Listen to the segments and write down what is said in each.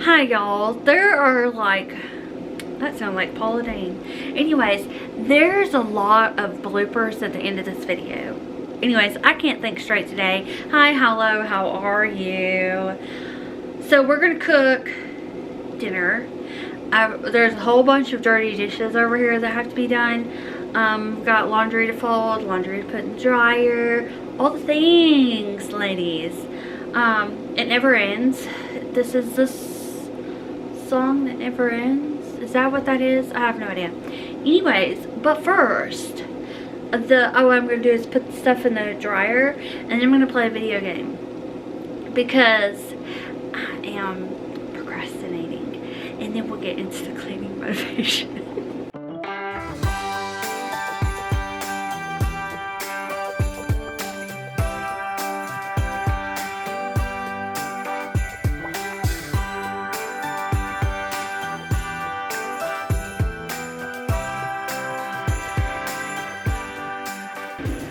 Hi y'all, there are like, that sounds like Paula Deen. Anyways, there's a lot of bloopers at the end of this video. Anyways, I can't think straight today. Hi, hello, how are you? So we're gonna cook dinner. There's a whole bunch of dirty dishes over here that have to be done. Got laundry to fold, laundry to put in the dryer, all the things, ladies. It never ends. This is this song that never ends. Is that what that is? I have no idea. Anyways, but first, what I'm gonna do is put the stuff in the dryer, and then I'm gonna play a video game because I am procrastinating, and then we'll get into the cleaning motivation.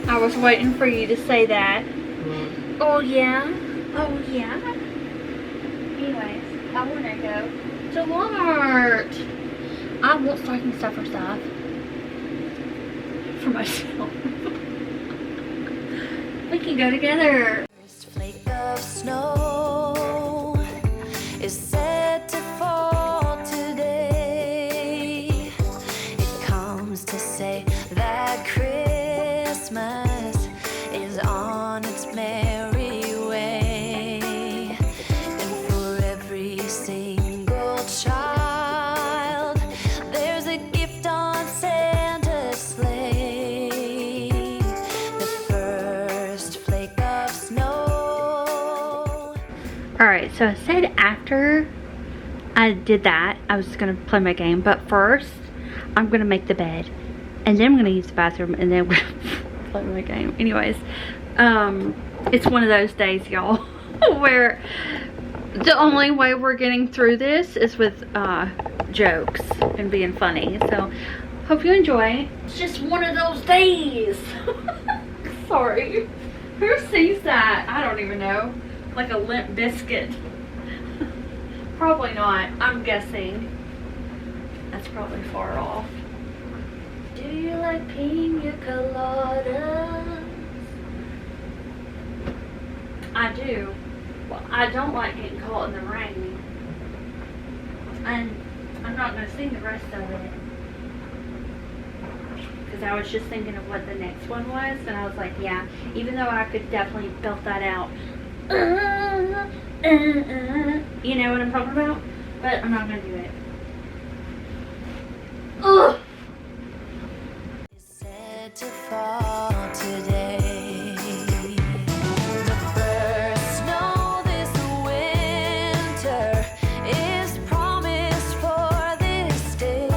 I was waiting for you to say that. Oh yeah? Oh yeah? Anyways, I want to go to Walmart. I want stocking stuffer stuff for myself. We can go together. First flake of snow is set to fall today. It comes to say that Christmas is on its merry way, and for every single child there's a gift on Santa's sleigh. The first flake of snow. Alright, so I said after I did that, I was going to play my game, but first I'm going to make the bed, and then I'm going to use the bathroom, and then we're going to play my game. Anyways, it's one of those days, y'all, where the only way we're getting through this is with jokes and being funny. So, hope you enjoy. It's just one of those days. Sorry. Who sees that? I don't even know. Like a Limp Biscuit. Probably not. I'm guessing. That's probably far off. Do you like pina coladas? I do. Well, I don't like getting caught in the rain. And I'm not going to sing the rest of it. Because I was just thinking of what the next one was. And I was like, yeah, even though I could definitely belt that out. You know what I'm talking about? But I'm not going to do it. Ugh. Said to fall today. The first snow this winter is promised for this day.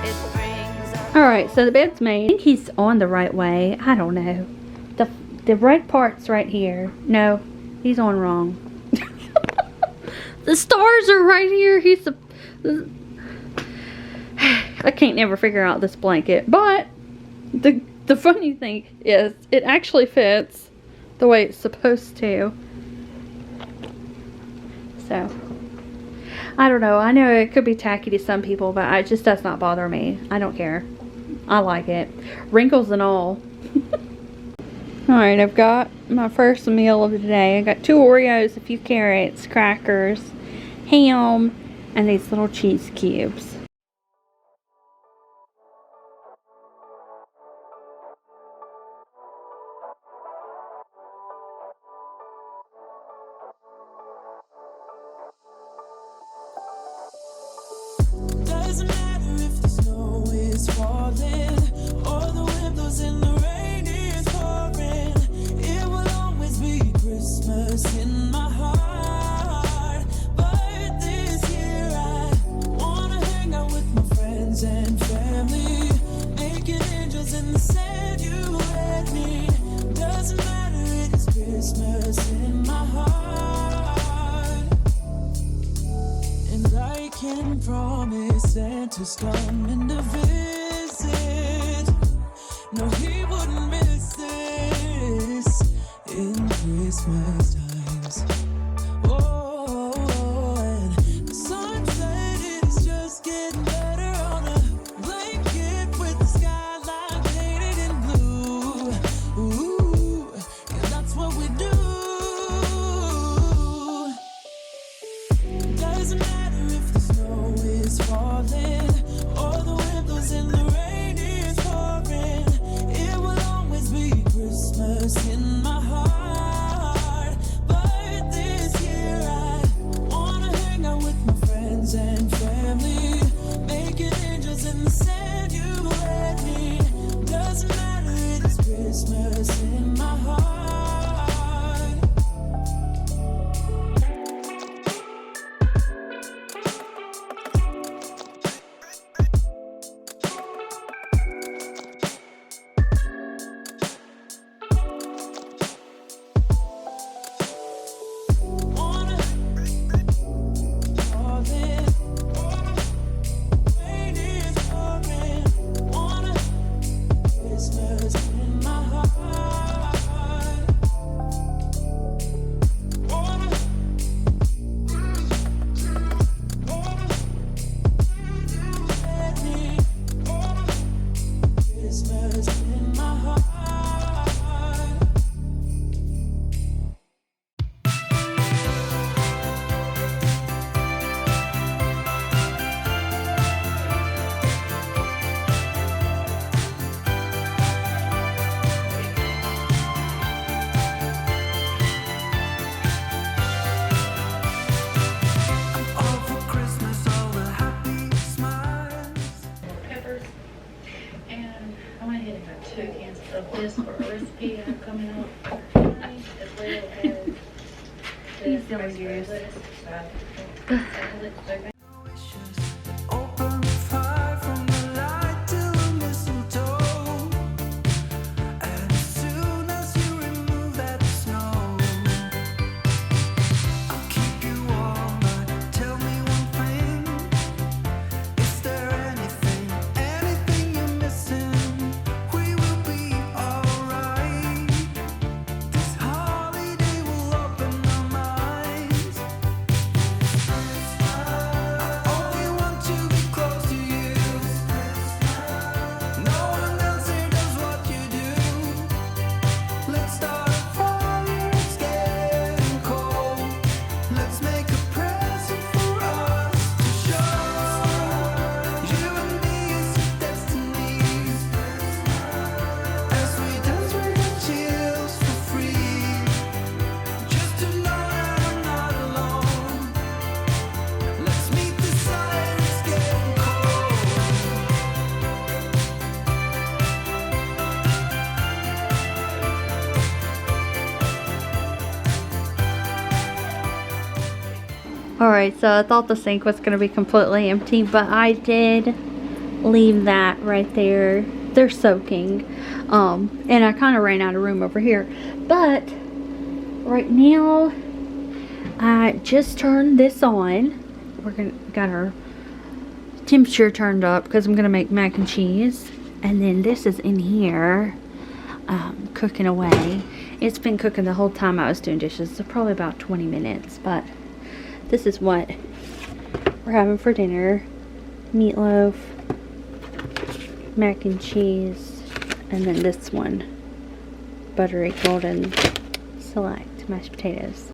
It brings up. Alright, so the bed's made. I think he's on the right way. I don't know. The red part's right here. No, he's on wrong. The stars are right here. I can't never figure out this blanket, but the funny thing is it actually fits the way it's supposed to. So I don't know. I know it could be tacky to some people, but it just does not bother me. I don't care. I like it, wrinkles and all. Alright, I've got my first meal of the day. I got 2 Oreos, a few carrots, crackers, ham, and these little cheese cubes. Doesn't matter if the snow is falling or the wind blows and the rain is pouring. It will always be Christmas in my heart. But this year I wanna hang out with my friends and family, making angels in the sand. You and me. Doesn't matter, it is Christmas in my heart. And I can promise Santa's coming to visit. No, he wouldn't miss this in Christmas times. Oh, Doesn't matter if the snow is falling or the wind blows and the rain is pouring. It will always be Christmas in my heart. But this year I wanna hang out with my friends and family, making angels in the sand you let me. Doesn't matter, it's Christmas in my heart. And I went ahead and got 2 cans of this for a recipe I have coming up, as well as He's the so raspberry weird. lettuce. Open fire from the light till the mistletoe. And as soon as you remove that snow, I'll keep you warm. But tell me one thing: is there anything you're missing? We will be alright. This holiday will open our minds. I only want to be close to you. No one else here does what you do. Let's start a fire, it's getting cold. Let's make a present for us to show you and me is a destiny. As we dance with the chills for free, just to know that I'm not alone. Let's meet the sun, it's getting cold. Alright, so I thought the sink was going to be completely empty, but I did leave that right there. They're soaking. And I kind of ran out of room over here. But right now, I just turned this on. Got our temperature turned up because I'm going to make mac and cheese. And then this is in here cooking away. It's been cooking the whole time I was doing dishes, so probably about 20 minutes. But this is what we're having for dinner: meatloaf, mac and cheese, and then this one, buttery golden select mashed potatoes.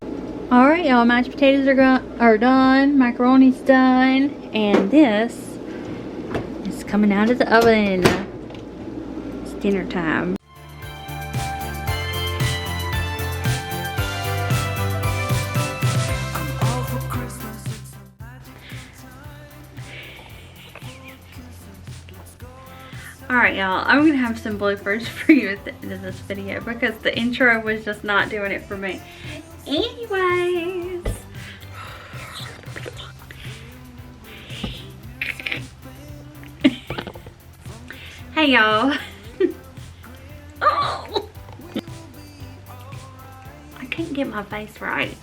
Alright, y'all, mashed potatoes are done, macaroni's done, and this is coming out of the oven. It's dinner time. All for Christmas, it's a magic Alright, y'all, I'm gonna have some bloopers for you at the end of this video because the intro was just not doing it for me. Anyways, hey y'all. Oh, I can't get my face right.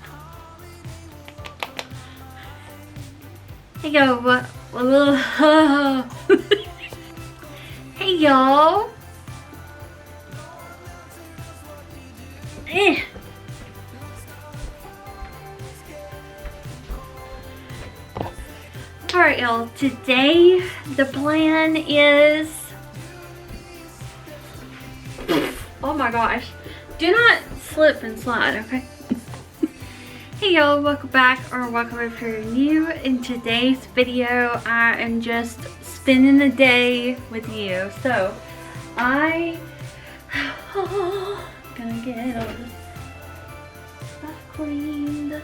Hey y'all. Hey y'all. Alright y'all, today the plan is, oh my gosh, do not slip and slide, okay? Hey y'all, welcome back or welcome if you're new. In today's video, I am just spending the day with you. So, I gonna get all this stuff cleaned.